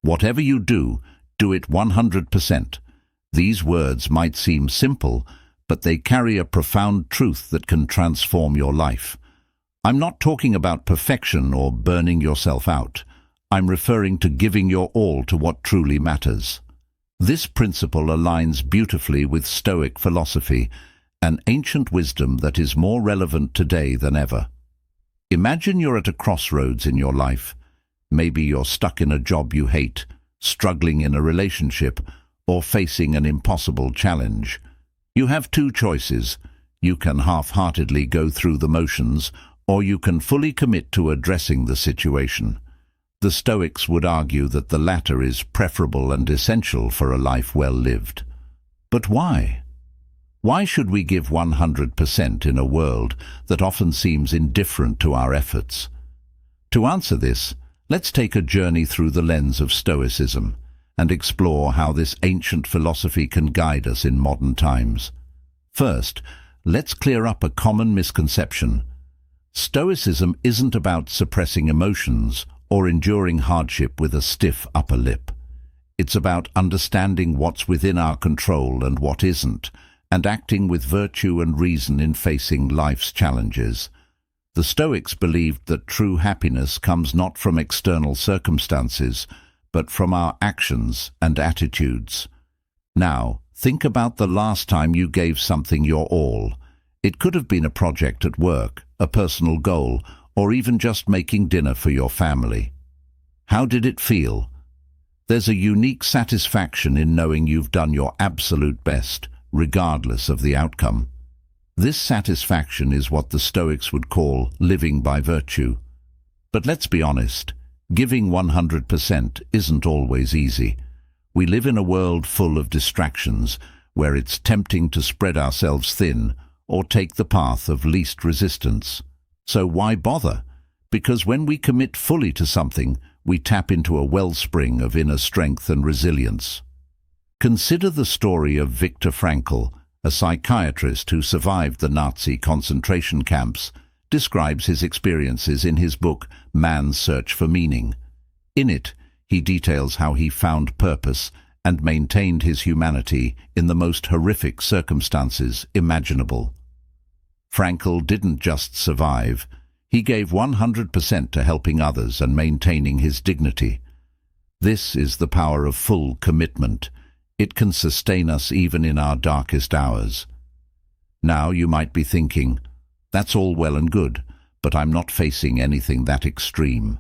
Whatever you do, do it 100%. These words might seem simple, but they carry a profound truth that can transform your life. I'm not talking about perfection or burning yourself out. I'm referring to giving your all to what truly matters. This principle aligns beautifully with Stoic philosophy, an ancient wisdom that is more relevant today than ever. Imagine you're at a crossroads in your life. Maybe you're stuck in a job you hate, struggling in a relationship, or facing an impossible challenge. You have two choices. You can half-heartedly go through the motions, or you can fully commit to addressing the situation. The Stoics would argue that the latter is preferable and essential for a life well lived. But why? Why should we give 100% in a world that often seems indifferent to our efforts? To answer this, let's take a journey through the lens of Stoicism and explore how this ancient philosophy can guide us in modern times. First, let's clear up a common misconception. Stoicism isn't about suppressing emotions or enduring hardship with a stiff upper lip. It's about understanding what's within our control and what isn't, and acting with virtue and reason in facing life's challenges. The Stoics believed that true happiness comes not from external circumstances, but from our actions and attitudes. Now, think about the last time you gave something your all. It could have been a project at work, a personal goal, or even just making dinner for your family. How did it feel? There's a unique satisfaction in knowing you've done your absolute best, regardless of the outcome. This satisfaction is what the Stoics would call living by virtue. But let's be honest, giving 100% isn't always easy. We live in a world full of distractions, where it's tempting to spread ourselves thin or take the path of least resistance. So why bother? Because when we commit fully to something, we tap into a wellspring of inner strength and resilience. Consider the story of Viktor Frankl, a psychiatrist who survived the Nazi concentration camps, describes his experiences in his book Man's Search for Meaning. In it, he details how he found purpose and maintained his humanity in the most horrific circumstances imaginable. Frankl didn't just survive, he gave 100% to helping others and maintaining his dignity. This is the power of full commitment. It can sustain us even in our darkest hours. Now you might be thinking, that's all well and good, but I'm not facing anything that extreme.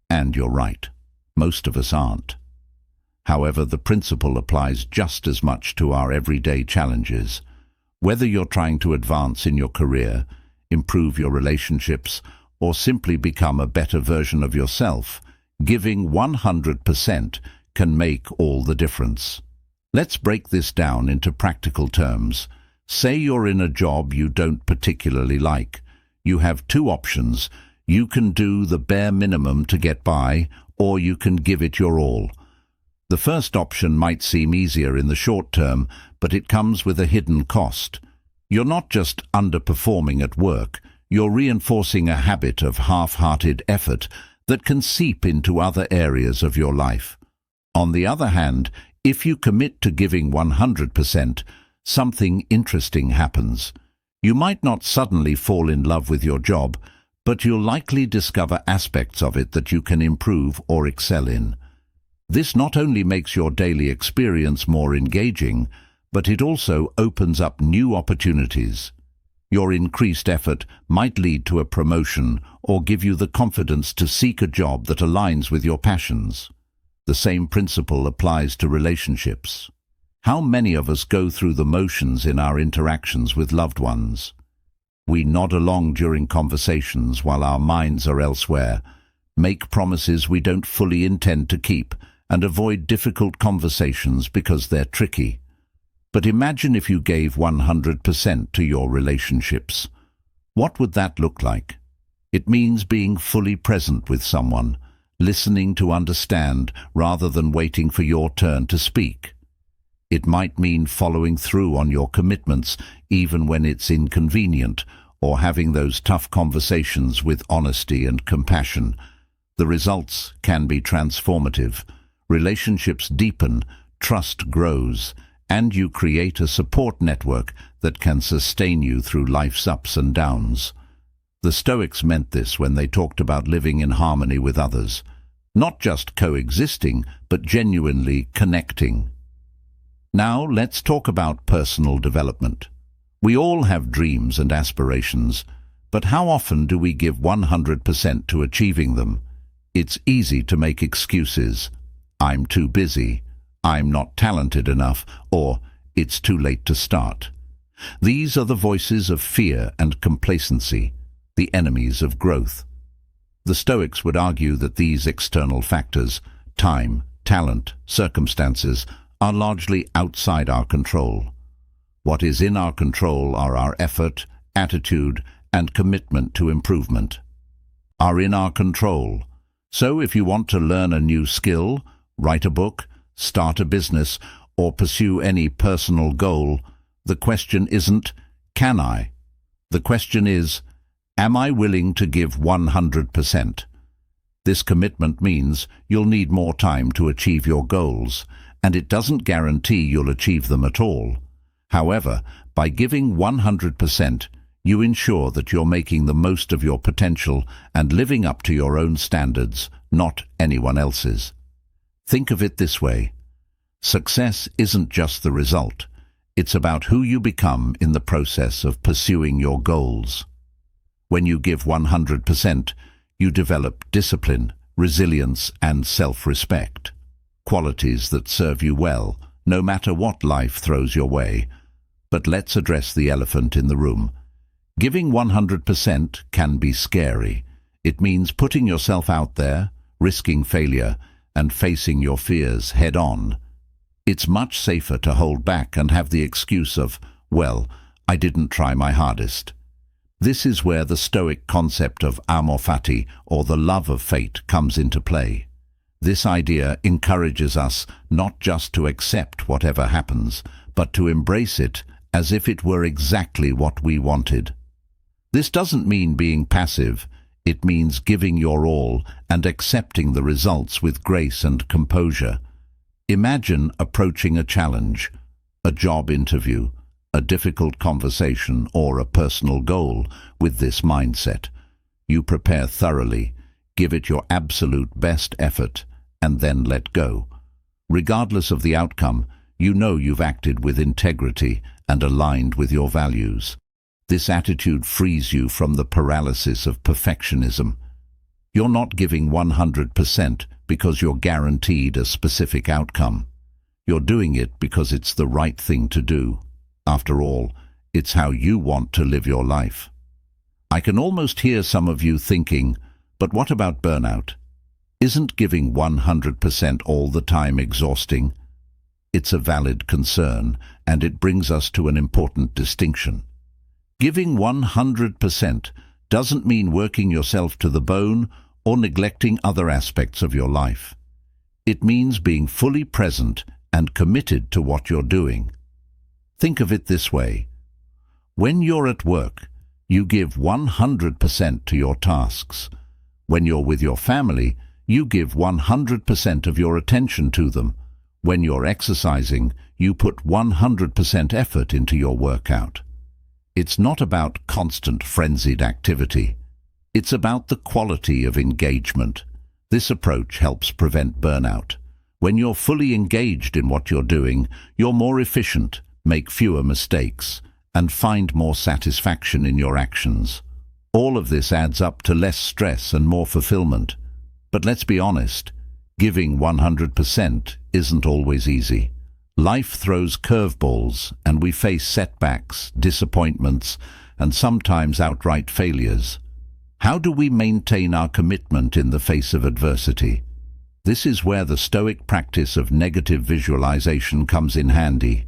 And you're right, most of us aren't. However, the principle applies just as much to our everyday challenges. Whether you're trying to advance in your career, improve your relationships, or simply become a better version of yourself, giving 100% can make all the difference. Let's break this down into practical terms. Say you're in a job you don't particularly like. You have two options. You can do the bare minimum to get by, or you can give it your all. The first option might seem easier in the short term, but it comes with a hidden cost. You're not just underperforming at work, you're reinforcing a habit of half-hearted effort that can seep into other areas of your life. On the other hand, if you commit to giving 100%, something interesting happens. You might not suddenly fall in love with your job, but you'll likely discover aspects of it that you can improve or excel in. This not only makes your daily experience more engaging, but it also opens up new opportunities. Your increased effort might lead to a promotion or give you the confidence to seek a job that aligns with your passions. The same principle applies to relationships. How many of us go through the motions in our interactions with loved ones? We nod along during conversations while our minds are elsewhere, make promises we don't fully intend to keep, and avoid difficult conversations because they're tricky. But imagine if you gave 100% to your relationships. What would that look like? It means being fully present with someone, listening to understand rather than waiting for your turn to speak. It might mean following through on your commitments even when it's inconvenient, or having those tough conversations with honesty and compassion. The results can be transformative. relationships deepen, trust grows, and you create a support network that can sustain you through life's ups and downs. The Stoics meant this when they talked about living in harmony with others, not just coexisting, but genuinely connecting. Now let's talk about personal development. We all have dreams and aspirations, but how often do we give 100% to achieving them? It's easy to make excuses. I'm too busy, I'm not talented enough, or it's too late to start. These are the voices of fear and complacency, the enemies of growth. The Stoics would argue that these external factors, time, talent, circumstances, are largely outside our control. What is in our control are our effort, attitude, and commitment to improvement. Are in our control. So if you want to learn a new skill, write a book, start a business, or pursue any personal goal, the question isn't, can I? The question is, am I willing to give 100%? This commitment means you'll need more time to achieve your goals, and it doesn't guarantee you'll achieve them at all. However, by giving 100%, you ensure that you're making the most of your potential and living up to your own standards, not anyone else's. Think of it this way. Success isn't just the result. It's about who you become in the process of pursuing your goals. When you give 100%, you develop discipline, resilience, and self-respect, qualities that serve you well, no matter what life throws your way. But let's address the elephant in the room. Giving 100% can be scary. It means putting yourself out there, risking failure, and facing your fears head-on. It's much safer to hold back and have the excuse of, well, I didn't try my hardest. This is where the Stoic concept of amor fati, or the love of fate, comes into play. This idea encourages us not just to accept whatever happens, but to embrace it as if it were exactly what we wanted. This doesn't mean being passive. It means giving your all and accepting the results with grace and composure. Imagine approaching a challenge, a job interview, a difficult conversation, or a personal goal with this mindset. You prepare thoroughly, give it your absolute best effort, and then let go. Regardless of the outcome, you know you've acted with integrity and aligned with your values. This attitude frees you from the paralysis of perfectionism. You're not giving 100% because you're guaranteed a specific outcome. You're doing it because it's the right thing to do. After all, it's how you want to live your life. I can almost hear some of you thinking, but what about burnout? Isn't giving 100% all the time exhausting? It's a valid concern, and it brings us to an important distinction. Giving 100% doesn't mean working yourself to the bone or neglecting other aspects of your life. It means being fully present and committed to what you're doing. Think of it this way. When you're at work, you give 100% to your tasks. When you're with your family, you give 100% of your attention to them. When you're exercising, you put 100% effort into your workout. It's not about constant frenzied activity. It's about the quality of engagement. This approach helps prevent burnout. When you're fully engaged in what you're doing, you're more efficient, make fewer mistakes, and find more satisfaction in your actions. All of this adds up to less stress and more fulfillment. But let's be honest, giving 100% isn't always easy. Life throws curveballs, and we face setbacks, disappointments, and sometimes outright failures. How do we maintain our commitment in the face of adversity? This is where the Stoic practice of negative visualization comes in handy.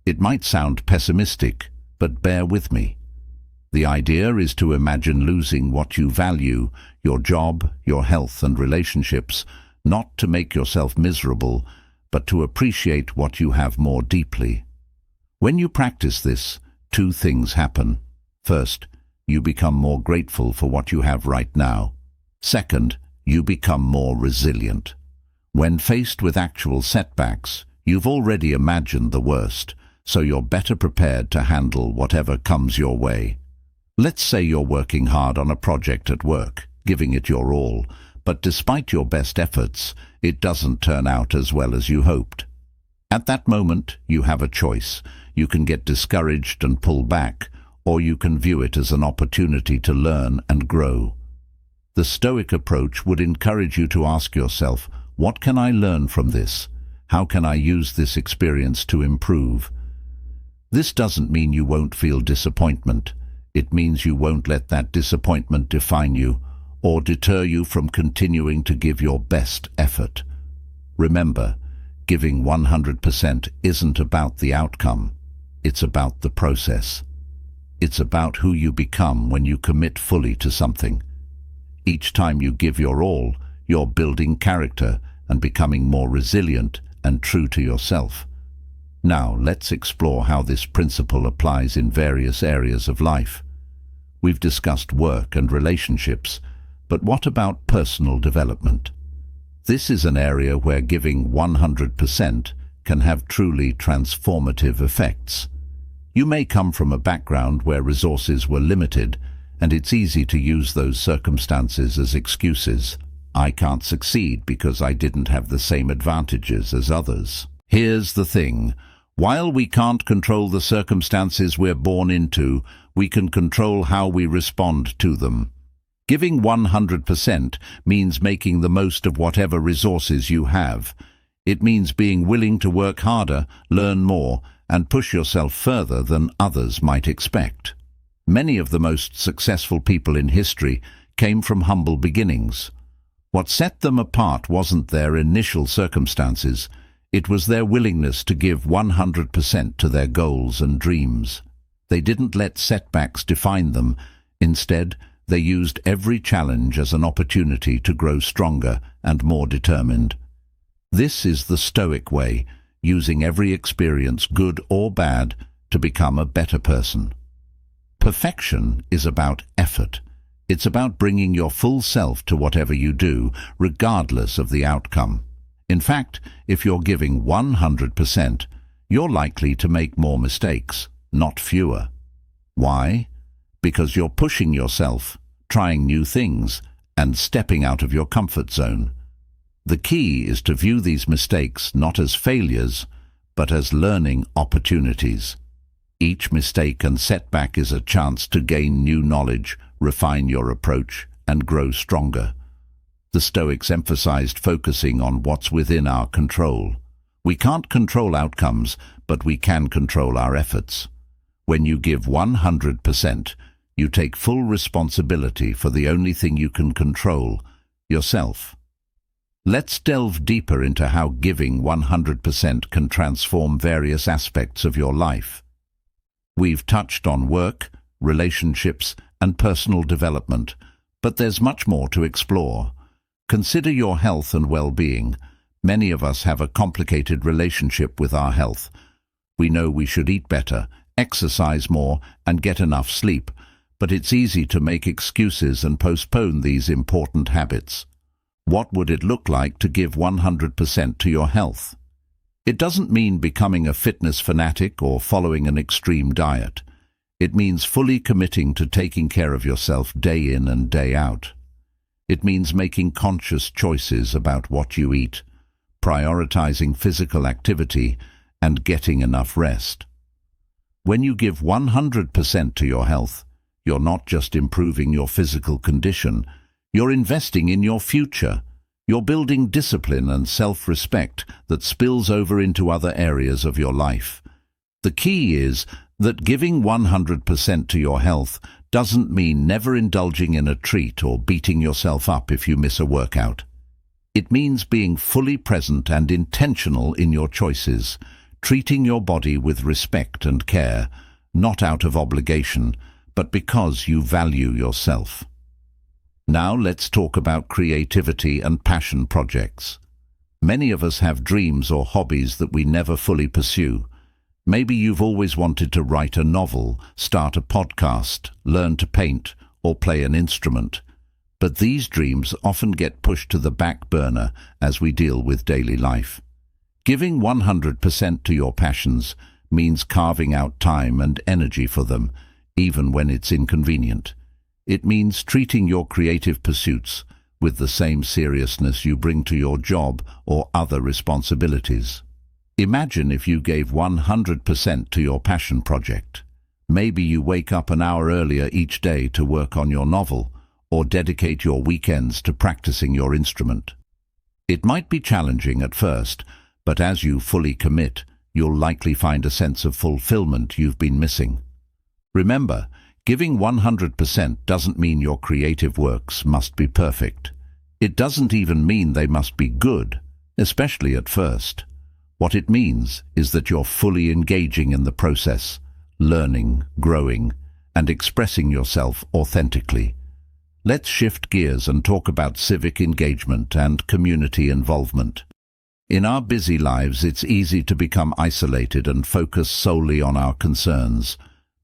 It might sound pessimistic, but bear with me. The idea is to imagine losing what you value, your job, your health and relationships, not to make yourself miserable, but to appreciate what you have more deeply. When you practice this, two things happen. First, you become more grateful for what you have right now. Second, you become more resilient. When faced with actual setbacks, you've already imagined the worst, so you're better prepared to handle whatever comes your way. Let's say you're working hard on a project at work, giving it your all, but despite your best efforts, it doesn't turn out as well as you hoped. At that moment, you have a choice. You can get discouraged and pull back, or you can view it as an opportunity to learn and grow. The Stoic approach would encourage you to ask yourself, what can I learn from this? How can I use this experience to improve? This doesn't mean you won't feel disappointment. It means you won't let that disappointment define you or deter you from continuing to give your best effort. Remember, giving 100% isn't about the outcome. It's about the process. It's about who you become when you commit fully to something. Each time you give your all, you're building character and becoming more resilient and true to yourself. Now, let's explore how this principle applies in various areas of life. We've discussed work and relationships, but what about personal development? This is an area where giving 100% can have truly transformative effects. You may come from a background where resources were limited, and it's easy to use those circumstances as excuses. I can't succeed because I didn't have the same advantages as others. Here's the thing. While we can't control the circumstances we're born into, we can control how we respond to them. Giving 100% means making the most of whatever resources you have. It means being willing to work harder, learn more, and push yourself further than others might expect. Many of the most successful people in history came from humble beginnings. What set them apart wasn't their initial circumstances. It was their willingness to give 100% to their goals and dreams. They didn't let setbacks define them. Instead, they used every challenge as an opportunity to grow stronger and more determined. This is the Stoic way, using every experience, good or bad, to become a better person. Perfection is about effort. It's about bringing your full self to whatever you do, regardless of the outcome. In fact, if you're giving 100%, you're likely to make more mistakes, not fewer. Why? Because you're pushing yourself, trying new things, and stepping out of your comfort zone. The key is to view these mistakes not as failures, but as learning opportunities. Each mistake and setback is a chance to gain new knowledge, refine your approach, and grow stronger. The Stoics emphasized focusing on what's within our control. We can't control outcomes, but we can control our efforts. When you give 100%, you take full responsibility for the only thing you can control, yourself. Let's delve deeper into how giving 100% can transform various aspects of your life. We've touched on work, relationships, and personal development, but there's much more to explore. Consider your health and well-being. Many of us have a complicated relationship with our health. We know we should eat better, exercise more, and get enough sleep, but it's easy to make excuses and postpone these important habits. What would it look like to give 100% to your health? It doesn't mean becoming a fitness fanatic or following an extreme diet. It means fully committing to taking care of yourself day in and day out. It means making conscious choices about what you eat, prioritizing physical activity, and getting enough rest. When you give 100% to your health, you're not just improving your physical condition, you're investing in your future. You're building discipline and self-respect that spills over into other areas of your life. The key is that giving 100% to your health doesn't mean never indulging in a treat or beating yourself up if you miss a workout. It means being fully present and intentional in your choices, treating your body with respect and care, not out of obligation, but because you value yourself. Now let's talk about creativity and passion projects. Many of us have dreams or hobbies that we never fully pursue. Maybe you've always wanted to write a novel, start a podcast, learn to paint, or play an instrument. But these dreams often get pushed to the back burner as we deal with daily life. Giving 100% to your passions means carving out time and energy for them, even when it's inconvenient. It means treating your creative pursuits with the same seriousness you bring to your job or other responsibilities. Imagine if you gave 100% to your passion project. Maybe you wake up an hour earlier each day to work on your novel, or dedicate your weekends to practicing your instrument. It might be challenging at first, but as you fully commit, you'll likely find a sense of fulfillment you've been missing. Remember, giving 100% doesn't mean your creative works must be perfect. It doesn't even mean they must be good, especially at first. What it means is that you're fully engaging in the process, learning, growing, and expressing yourself authentically. Let's shift gears and talk about civic engagement and community involvement. In our busy lives, it's easy to become isolated and focus solely on our concerns.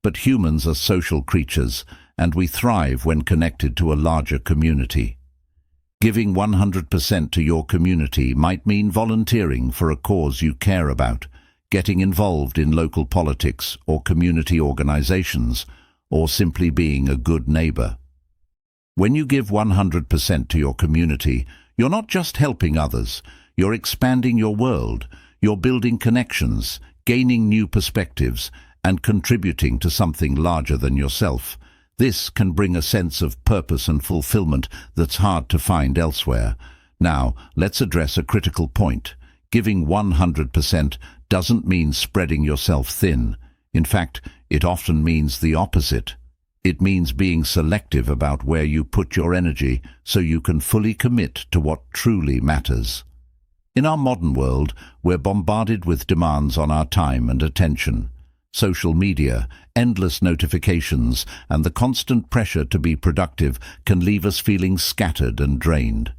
But humans are social creatures, and we thrive when connected to a larger community. Giving 100% to your community might mean volunteering for a cause you care about, getting involved in local politics or community organizations, or simply being a good neighbor. When you give 100% to your community, you're not just helping others, you're expanding your world, you're building connections, gaining new perspectives, and contributing to something larger than yourself. This can bring a sense of purpose and fulfillment that's hard to find elsewhere. Now, let's address a critical point. Giving 100% doesn't mean spreading yourself thin. In fact, it often means the opposite. It means being selective about where you put your energy so you can fully commit to what truly matters. In our modern world, we're bombarded with demands on our time and attention. Social media, endless notifications, and the constant pressure to be productive can leave us feeling scattered and drained.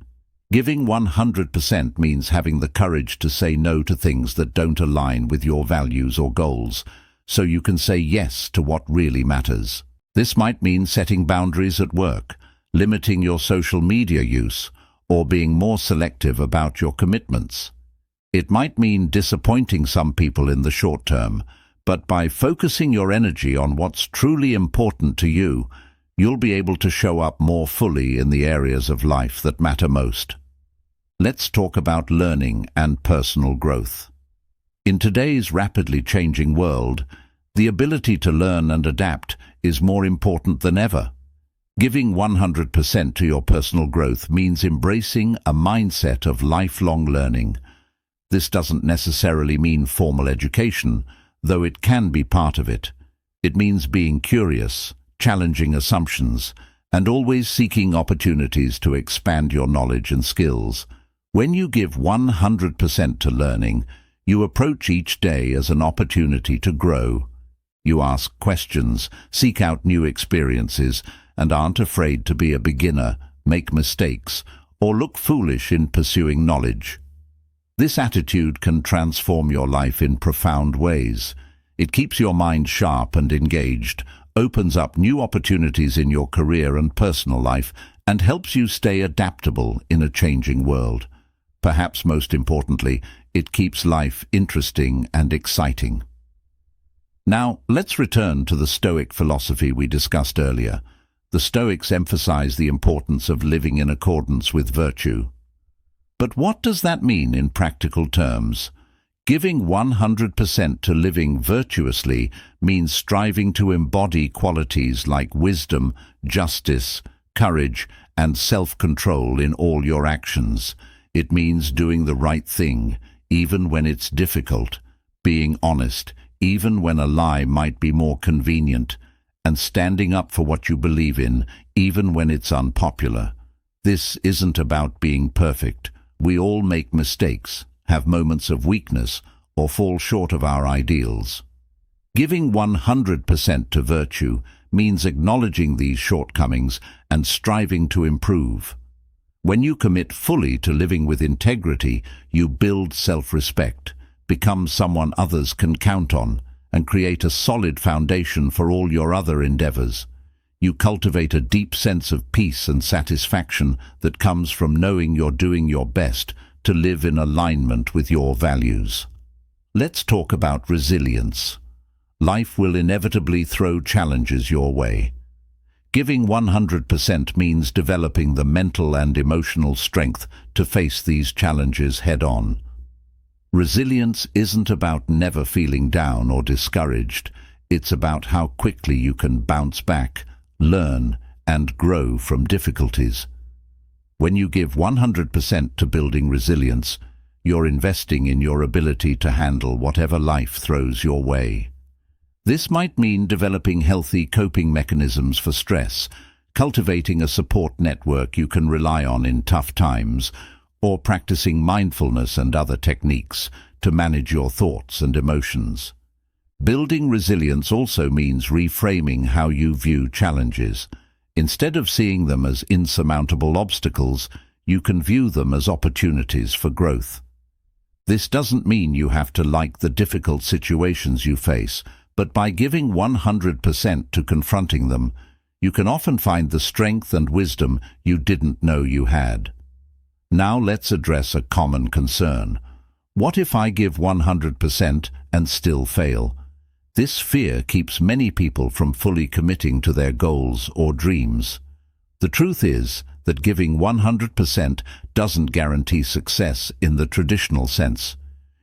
Giving 100% means having the courage to say no to things that don't align with your values or goals, so you can say yes to what really matters. This might mean setting boundaries at work, limiting your social media use, or being more selective about your commitments. It might mean disappointing some people in the short term, but by focusing your energy on what's truly important to you, you'll be able to show up more fully in the areas of life that matter most. Let's talk about learning and personal growth. In today's rapidly changing world, the ability to learn and adapt is more important than ever. Giving 100% to your personal growth means embracing a mindset of lifelong learning. This doesn't necessarily mean formal education, though it can be part of it. It means being curious, challenging assumptions, and always seeking opportunities to expand your knowledge and skills. When you give 100% to learning, you approach each day as an opportunity to grow. You ask questions, seek out new experiences, and aren't afraid to be a beginner, make mistakes, or look foolish in pursuing knowledge. This attitude can transform your life in profound ways. It keeps your mind sharp and engaged, opens up new opportunities in your career and personal life, and helps you stay adaptable in a changing world. Perhaps most importantly, it keeps life interesting and exciting. Now, let's return to the Stoic philosophy we discussed earlier. The Stoics emphasize the importance of living in accordance with virtue. But what does that mean in practical terms? Giving 100% to living virtuously means striving to embody qualities like wisdom, justice, courage, and self-control in all your actions. It means doing the right thing, even when it's difficult, being honest, even when a lie might be more convenient, and standing up for what you believe in, even when it's unpopular. This isn't about being perfect. We all make mistakes, have moments of weakness, or fall short of our ideals. Giving 100% to virtue means acknowledging these shortcomings and striving to improve. When you commit fully to living with integrity, you build self-respect, become someone others can count on, and create a solid foundation for all your other endeavors. You cultivate a deep sense of peace and satisfaction that comes from knowing you're doing your best to live in alignment with your values. Let's talk about resilience. Life will inevitably throw challenges your way. Giving 100% means developing the mental and emotional strength to face these challenges head-on. Resilience isn't about never feeling down or discouraged. It's about how quickly you can bounce back, learn, and grow from difficulties. When you give 100% to building resilience, you're investing in your ability to handle whatever life throws your way. This might mean developing healthy coping mechanisms for stress, cultivating a support network you can rely on in tough times, or practicing mindfulness and other techniques to manage your thoughts and emotions. Building resilience also means reframing how you view challenges. Instead of seeing them as insurmountable obstacles, you can view them as opportunities for growth. This doesn't mean you have to like the difficult situations you face, but by giving 100% to confronting them, you can often find the strength and wisdom you didn't know you had. Now let's address a common concern. What if I give 100% and still fail? This fear keeps many people from fully committing to their goals or dreams. The truth is that giving 100% doesn't guarantee success in the traditional sense.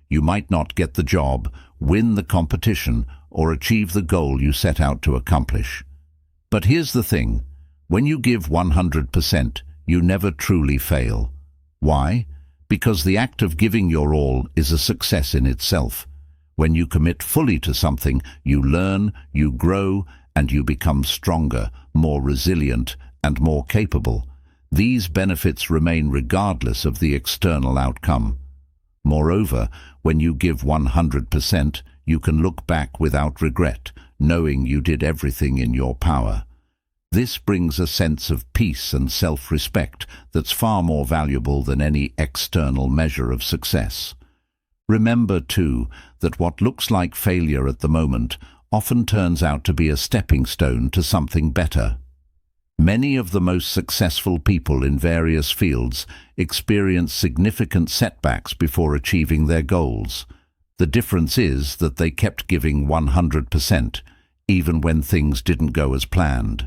You might not get the job, win the competition, or achieve the goal you set out to accomplish. But here's the thing, when you give 100%, you never truly fail. Why? Because the act of giving your all is a success in itself. When you commit fully to something, you learn, you grow, and you become stronger, more resilient, and more capable. These benefits remain regardless of the external outcome. Moreover, when you give 100%, you can look back without regret, knowing you did everything in your power. This brings a sense of peace and self-respect that's far more valuable than any external measure of success. Remember, too, that what looks like failure at the moment often turns out to be a stepping stone to something better. Many of the most successful people in various fields experience significant setbacks before achieving their goals. The difference is that they kept giving 100%, even when things didn't go as planned.